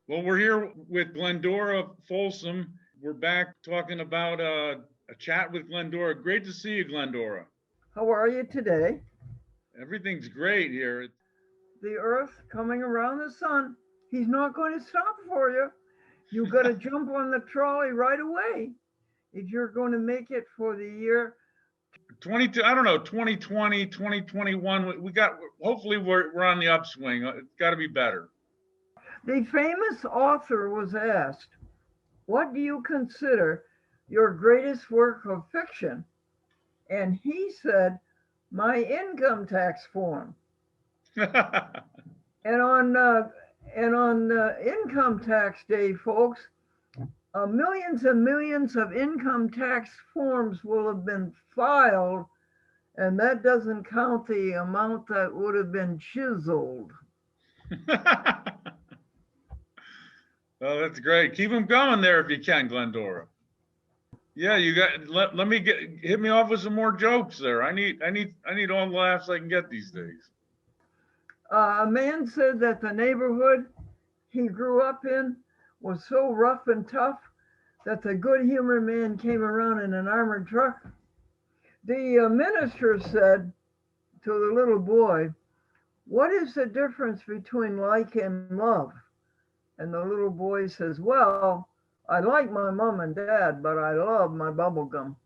Well, we're here with Glendora Folsom. We're back talking about a chat with Glendora. Great to see you, Glendora. How are you today? Everything's great here. The Earth coming around the sun. He's not going to stop for you. You got to jump on the trolley right away if you're going to make it for the year. 22, I don't know, 2020, 2021. We got, hopefully, we're on the upswing. It's got to be better. The famous author was asked, "What do you consider your greatest work of fiction?" And he said, "My income tax form." And on income tax day, folks, millions and millions of income tax forms will have been filed, and that doesn't count the amount that would have been chiseled. Oh, that's great. Keep them going there if you can, Glendora. Yeah, you got. Let me hit me off with some more jokes there. I need all the laughs I can get these days. A man said that the neighborhood he grew up in was so rough and tough that the good humored man came around in an armored truck. The minister said to the little boy, "What is the difference between like and love?" And the little boy says, "Well, I like my mom and dad, but I love my bubble gum."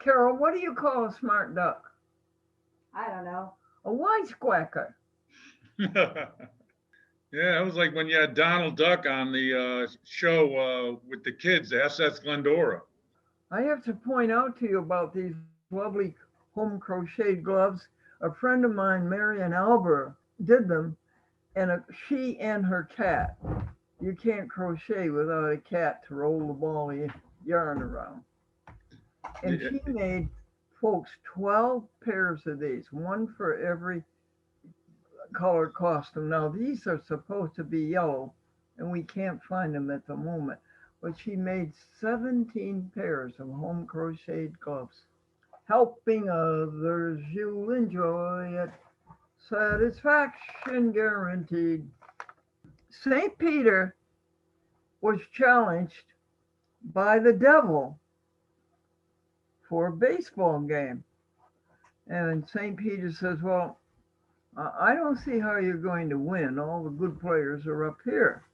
Carol, what do you call a smart duck? I don't know. A wisecracker. Yeah, it was like when you had Donald Duck on the show with the kids, SS Glendora. I have to point out to you about these lovely home crocheted gloves. A friend of mine, Marian Albert, did them, and she and her cat. You can't crochet without a cat to roll the ball of yarn around. And she made, folks, 12 pairs of these, one for every color costume. Now, these are supposed to be yellow, and we can't find them at the moment. But she made 17 pairs of home crocheted gloves. Helping others, you'll enjoy it. Satisfaction guaranteed. St. Peter was challenged by the devil for a baseball game. And St. Peter says, "Well, I don't see how you're going to win. All the good players are up here."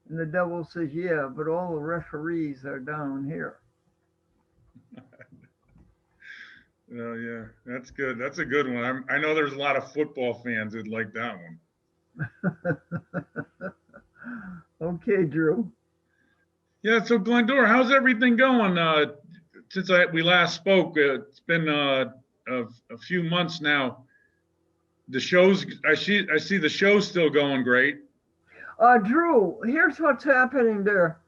And the devil says, "Yeah, but all the referees are down here." Oh yeah, that's good. That's a good one. I know there's a lot of football fans that like that one. Okay, Drew. Yeah. So Glendora, how's everything going? Since we last spoke, it's been a few months now. The shows I see the show's still going great. Drew, here's what's happening there.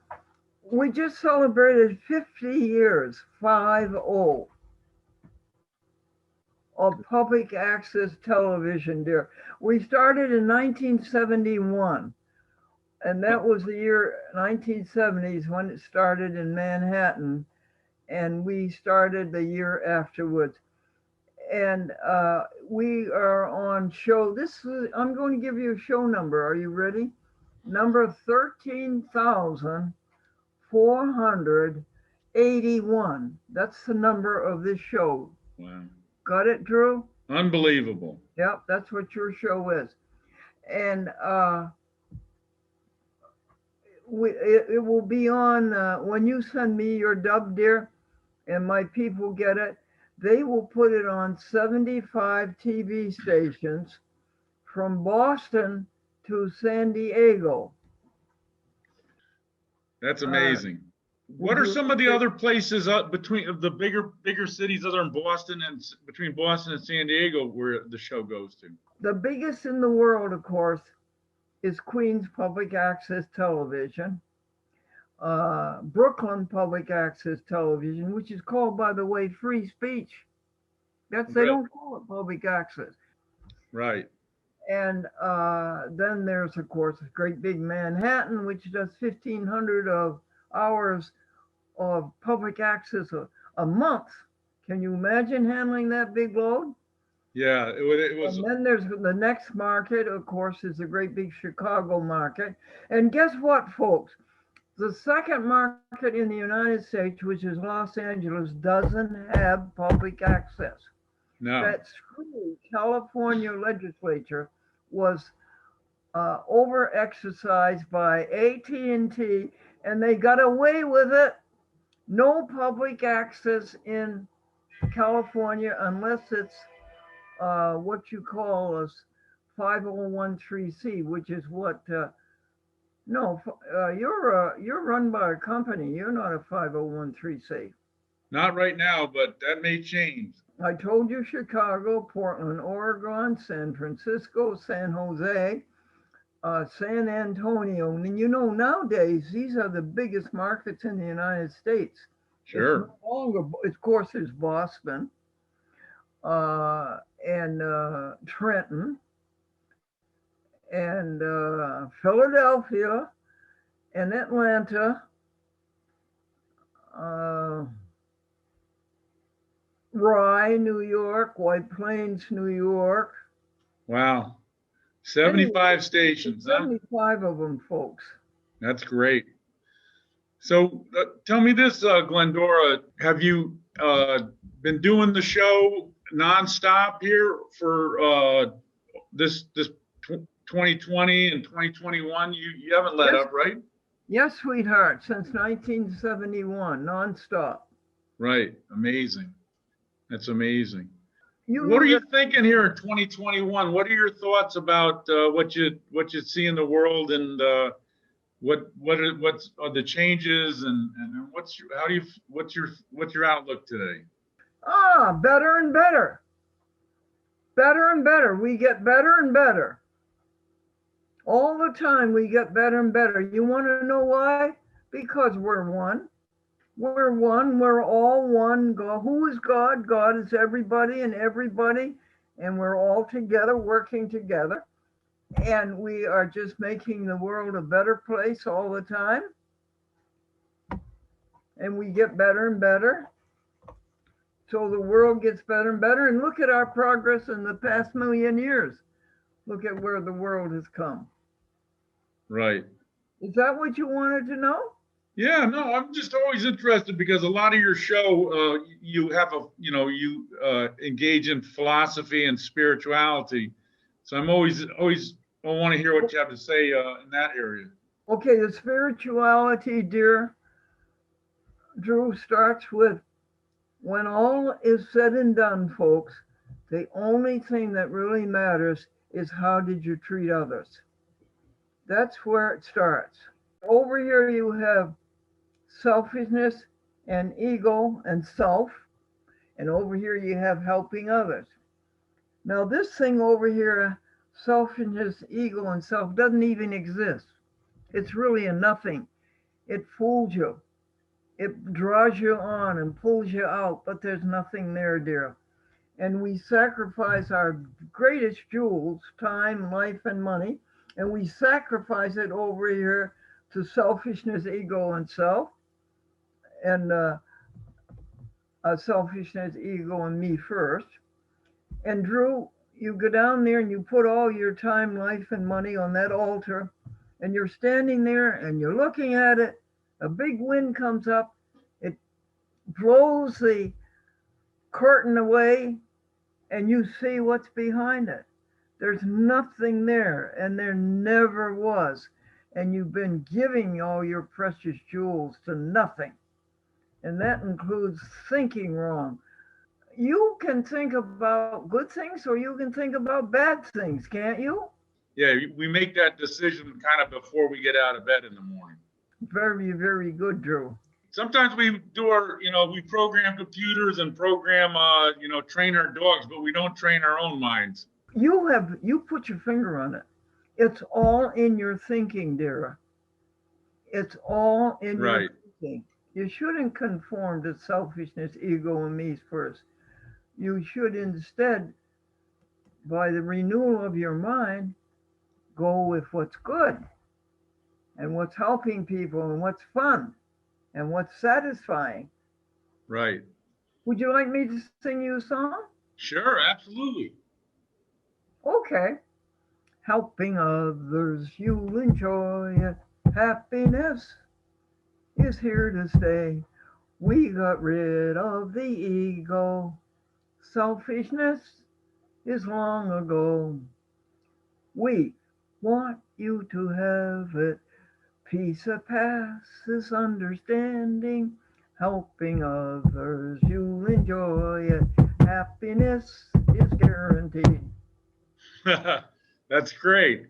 We just celebrated 50 years, 5-0, of public access television, dear. We started in 1971, and that was the year 1970s when it started in Manhattan, and we started the year afterwards. And we are on show. I'm going to give you a show number. Are you ready? Number 13,481. That's the number of this show. Wow. Got it, Drew? Unbelievable. Yep, that's what your show is. And it will be on when you send me your dub, dear, and my people get it. They will put it on 75 TV stations from Boston to San Diego. That's amazing. What are some of the other places between the bigger cities other than Boston and between Boston and San Diego where the show goes to? The biggest in the world, of course, is Queens Public Access Television, Brooklyn Public Access Television, which is called, by the way, free speech. They don't call it public access. Right. And then there's, of course, Great Big Manhattan, which does 1,500 of hours of public access a month. Can you imagine handling that big load? Yeah, it was. And then there's the next market, of course, is the great big Chicago market. And guess what, folks? The second market in the United States, which is Los Angeles, doesn't have public access. No. That screwy California legislature was over exercised by AT&T, and they got away with it. No public access in California unless it's what you call a 501c, which is what no, you're run by a company. You're not a 501c. Not right now, but that may change. I told you Chicago, Portland, Oregon, San Francisco, San Jose, San Antonio. And you know, nowadays, these are the biggest markets in the United States. Sure. It's no longer, of course, there's Boston and Trenton and Philadelphia and Atlanta, Rye, New York, White Plains, New York. Wow. 75 stations, huh? 75 of them, folks. That's great. So tell me this, Glendora, have you been doing the show nonstop here for this 2020 and 2021? You haven't let up, right? Yes, sweetheart, since 1971, nonstop. Right. Amazing. That's amazing. You What are you thinking here in 2021? What are your thoughts about what you see in the world, and what's the changes, and what's your outlook today? Better and better. Better and better. We get better and better. All the time we get better and better. You want to know why? Because we're one. We're one. We're all one. God. Who is God? God is everybody and everybody. And we're all together, working together. And we are just making the world a better place all the time. And we get better and better. So the world gets better and better. And look at our progress in the past million years. Look at where the world has come. Right. Is that what you wanted to know? Yeah, no, I'm just always interested because a lot of your show, you have you engage in philosophy and spirituality. So I'm always I want to hear what you have to say in that area. Okay, the spirituality, dear Drew, starts with when all is said and done, folks, the only thing that really matters is how did you treat others. That's where it starts. Over here you have selfishness and ego and self, and over here you have helping others. Now this thing over here, selfishness, ego, and self, doesn't even exist. It's really a nothing. It fools you. It draws you on and pulls you out, but there's nothing there, dear. And we sacrifice our greatest jewels, time, life, and money, and we sacrifice it over here to selfishness, ego, and self, and selfishness, ego, and me first. And Drew, you go down there and you put all your time, life, and money on that altar, and you're standing there and you're looking at it. A big wind comes up, it blows the curtain away, and you see what's behind it. There's nothing there, and there never was. And you've been giving all your precious jewels to nothing. And that includes thinking wrong. You can think about good things or you can think about bad things, can't you? Yeah, we make that decision kind of before we get out of bed in the morning. Very, very good, Drew. Sometimes we do we program computers and program, train our dogs, but we don't train our own minds. You put your finger on it. It's all in your thinking, dear. It's all in your thinking. You shouldn't conform to selfishness, ego, and me first. You should instead, by the renewal of your mind, go with what's good and what's helping people and what's fun and what's satisfying. Right. Would you like me to sing you a song? Sure, absolutely. Okay. Helping others, you'll enjoy it. Happiness is here to stay. We got rid of the ego. Selfishness is long ago. We want you to have it. Peace that passes understanding. Helping others, you'll enjoy it. Happiness is guaranteed. That's great.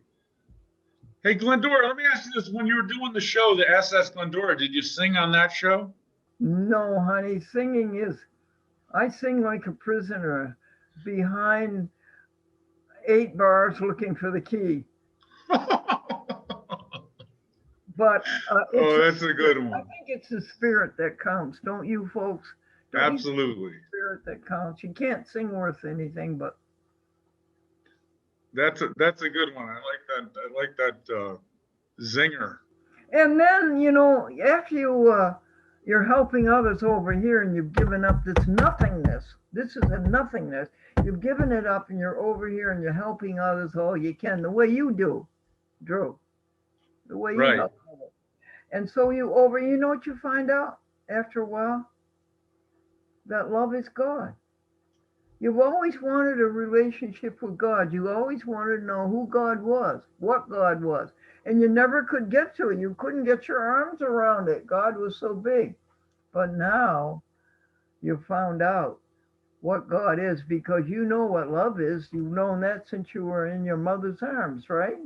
Hey, Glendora, let me ask you this. When you were doing the show, the SS Glendora, did you sing on that show? No, honey, singing is, I sing like a prisoner behind 8 bars looking for the key. But it's, Oh, that's a good I one. think it's the spirit that counts, don't you folks? Don't you think Absolutely. it's the spirit that counts? You can't sing worth anything, but That's a good one. I like that zinger. and then after you're helping others over here and you've given up this nothingness. This is a nothingness. You've given it up and you're over here and you're helping others all you can, the way you do, Drew. The way you Right. help others. And so you know what you find out after a while? That love is God. You've always wanted a relationship with God. You always wanted to know who God was, what God was, and you never could get to it. You couldn't get your arms around it. God was so big. But now you found out what God is because you know what love is. You've known that since you were in your mother's arms, right?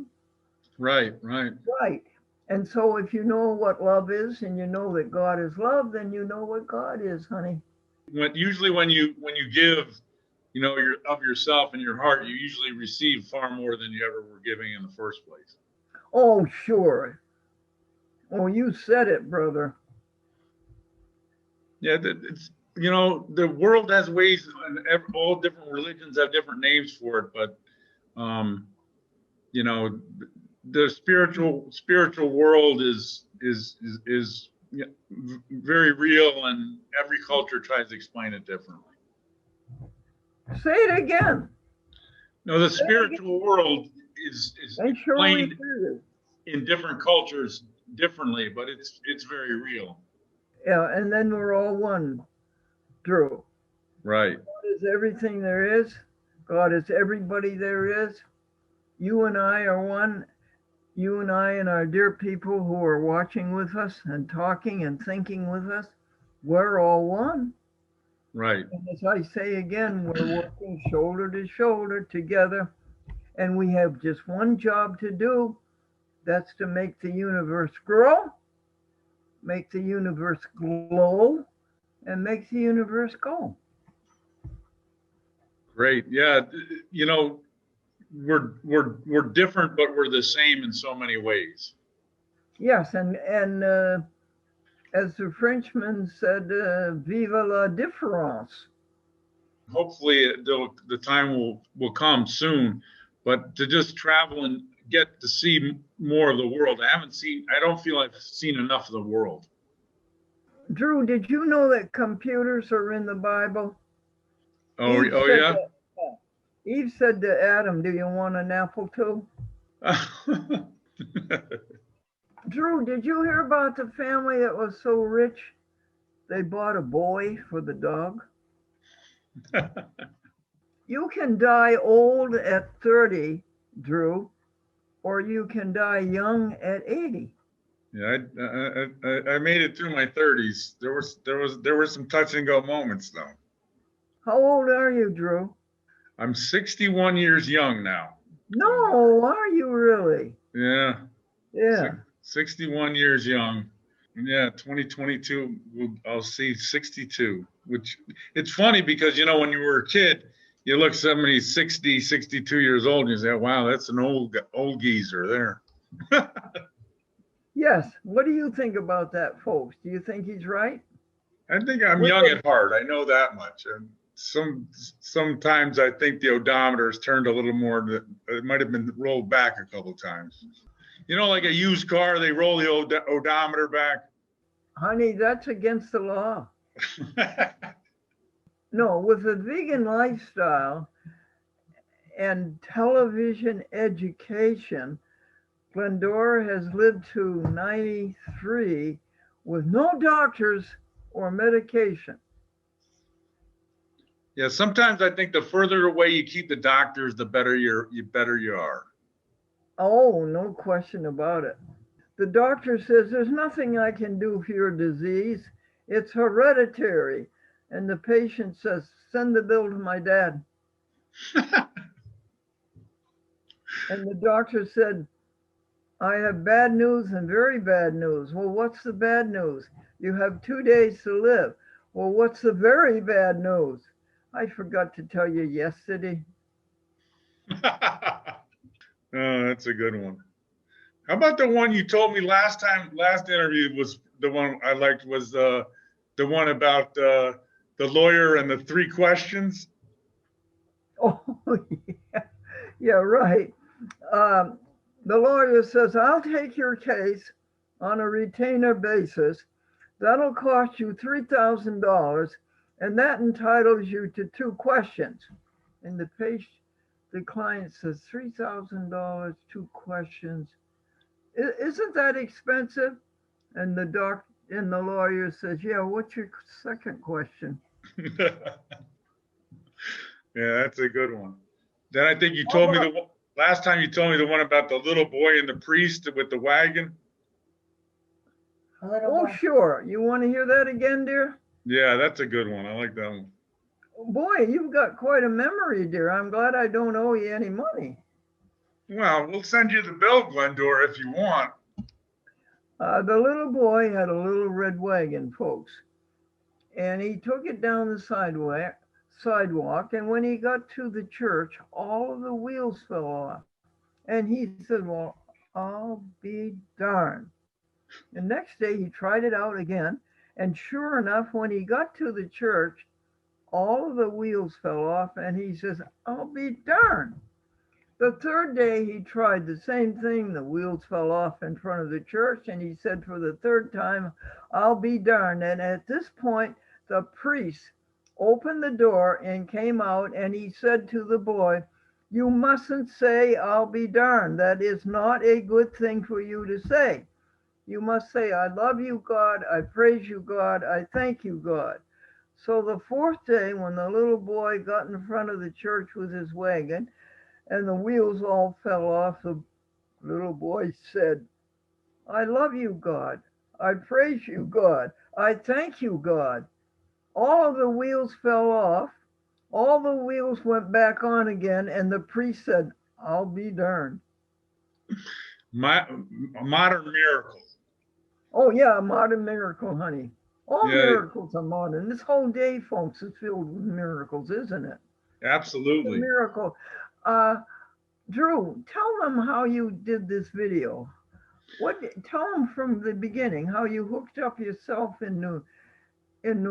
Right. Right. Right. And so if you know what love is and you know that God is love, then you know what God is, honey. Usually when you give, your of yourself and your heart, you usually receive far more than you ever were giving in the first place. Oh, sure. Oh, you said it, brother. Yeah, it's the world has ways, and all different religions have different names for it, but um, you know, the spiritual world is very real, and every culture tries to explain it differently. Say it again. No, the spiritual world is They surely explained do. in different cultures differently, but it's very real. Yeah, and then we're all one, Drew. Right. God is everything there is. God is everybody there is. You and I are one. You and I and our dear people who are watching with us and talking and thinking with us, we're all one. Right. And as I say again, we're working shoulder to shoulder together, and we have just one job to do. That's to make the universe grow, make the universe glow, and make the universe go. Great. Yeah. We're different, but we're the same in so many ways. Yes, and as the Frenchman said, "Viva la différence." Hopefully, the time will come soon. But to just travel and get to see more of the world, I don't feel I've seen enough of the world. Drew, did you know that computers are in the Bible? Oh, Eve oh said yeah. Eve said to Adam, "Do you want an apple too?" Drew, did you hear about the family that was so rich they bought a boy for the dog? You can die old at 30, Drew, or you can die young at 80. Yeah, I made it through my 30s. There were some touch and go moments though. How old are you, Drew? I'm 61 years young now. No, are you really? Yeah. Yeah. 61 years young. Yeah, 2022, I'll see 62, which it's funny because, when you were a kid, you look somebody 60, 62 years old, and you say, wow, that's an old geezer there. Yes. What do you think about that, folks? Do you think he's right? I think I'm young at heart. I know that much. And sometimes I think the odometer has turned a little more. It might have been rolled back a couple of times. Like a used car, they roll the odometer back. Honey, that's against the law. No, with a vegan lifestyle and television education, Glendora has lived to 93 with no doctors or medication. Yeah, sometimes I think the further away you keep the doctors, the better you are. Oh, no question about it. The doctor says there's nothing I can do for your disease. It's hereditary. And the patient says, send the bill to my dad. And the doctor said, I have bad news and very bad news. Well, what's the bad news? You have 2 days to live. Well, what's the very bad news? I forgot to tell you yesterday. Oh, that's a good one. How about the one you told me last interview was the one I liked was the one about the lawyer and the 3 questions? Oh, yeah, yeah, right. The lawyer says, I'll take your case on a retainer basis. That'll cost you $3,000, and that entitles you to 2 questions. And the client says, $3,000, 2 questions. Isn't that expensive? And the lawyer says, yeah, what's your second question? Yeah, that's a good one. Then I think you told me last time you told me the one about the little boy and the priest with the wagon. Oh, sure. You want to hear that again, dear? Yeah, that's a good one. I like that one. Boy, you've got quite a memory, dear. I'm glad I don't owe you any money. Well, we'll send you the bill, Glendora, if you want. The little boy had a little red wagon, folks, and he took it down the sidewalk, and when he got to the church, all of the wheels fell off. And he said, well, I'll be darned. The next day he tried it out again, and sure enough, when he got to the church, all of the wheels fell off, and he says, I'll be darned. The third day he tried the same thing. The wheels fell off in front of the church, and he said for the third time, I'll be darned. And at this point, the priest opened the door and came out, and he said to the boy, you mustn't say, I'll be darned. That is not a good thing for you to say. You must say, I love you, God. I praise you, God. I thank you, God. So the fourth day, when the little boy got in front of the church with his wagon and the wheels all fell off, the little boy said, I love you, God. I praise you, God. I thank you, God. All of the wheels fell off. All the wheels went back on again, and the priest said, I'll be darned. A modern miracle. Oh, yeah, a modern miracle, honey. All Yeah. miracles are modern. This whole day, folks, is filled with miracles, isn't it? Absolutely. It's a miracle. Drew, tell them how you did this video. Tell them from the beginning how you hooked up yourself in New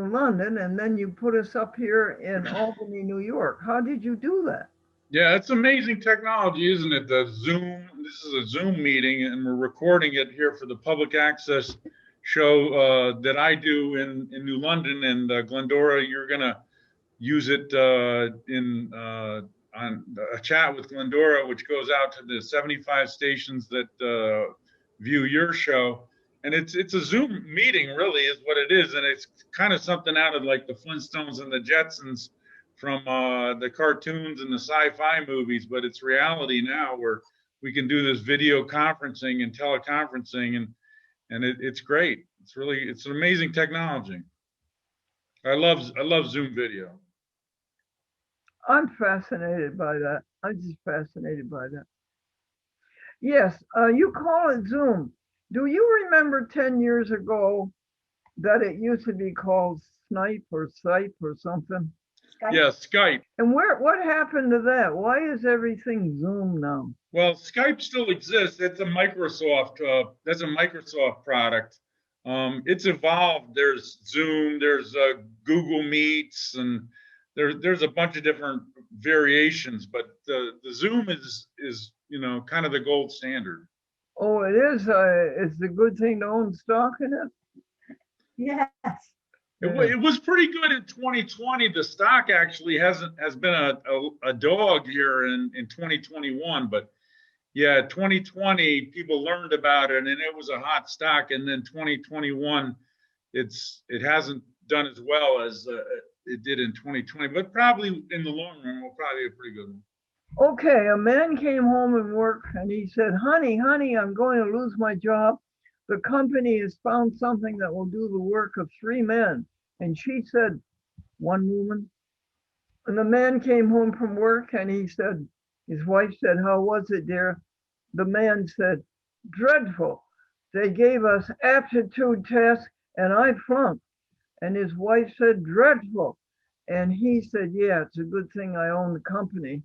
London, and then you put us up here in Albany, New York. How did you do that? Yeah, it's amazing technology, isn't it? The Zoom, this is a Zoom meeting, and we're recording it here for the public access show that I do in New London. And Glendora, you're going to use it on a chat with Glendora, which goes out to the 75 stations that view your show. And it's a Zoom meeting, really, is what it is. And it's kind of something out of like the Flintstones and the Jetsons from the cartoons and the sci-fi movies, but it's reality now where we can do this video conferencing and teleconferencing, and it's great. It's an amazing technology. I love Zoom video. I'm fascinated by that. I'm just fascinated by that. Yes, you call it Zoom. Do you remember 10 years ago that it used to be called Snipe or Skype or something? Skype? Yeah, Skype. And what happened to that? Why is everything Zoom now? Well, Skype still exists. It's a Microsoft. That's a Microsoft product. It's evolved. There's Zoom. There's Google Meets, and there's a bunch of different variations. But the Zoom is kind of the gold standard. Oh, it is. It's a good thing to own stock in it. Yes. It was pretty good in 2020. The stock actually has been a dog here in 2021, but yeah, 2020 people learned about it and it was a hot stock, and then 2021 it hasn't done as well as it did in 2020, but probably in the long run will probably be a pretty good one. Okay, a man came home from work and he said, honey, I'm going to lose my job. The company has found something that will do the work of 3 men. And she said, 1 woman. And the man came home from work and he said, his wife said, how was it, dear? The man said, dreadful. They gave us aptitude tests and I flunked. And his wife said, dreadful. And he said, yeah, it's a good thing I own the company.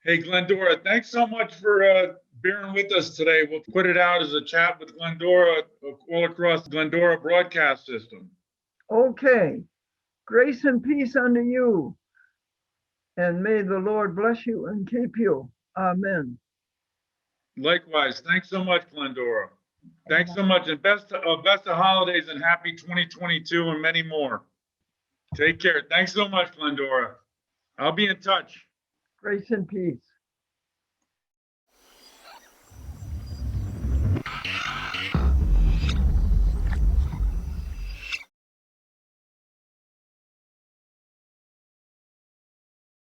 Hey, Glendora, thanks so much for bearing with us today. We'll put it out as a chat with Glendora all across the Glendora broadcast system. Okay. Grace and peace unto you. And may the Lord bless you and keep you. Amen. Likewise. Thanks so much, Glendora. Thanks so much, and best of holidays and happy 2022 and many more. Take care. Thanks so much, Glendora. I'll be in touch. Grace and peace.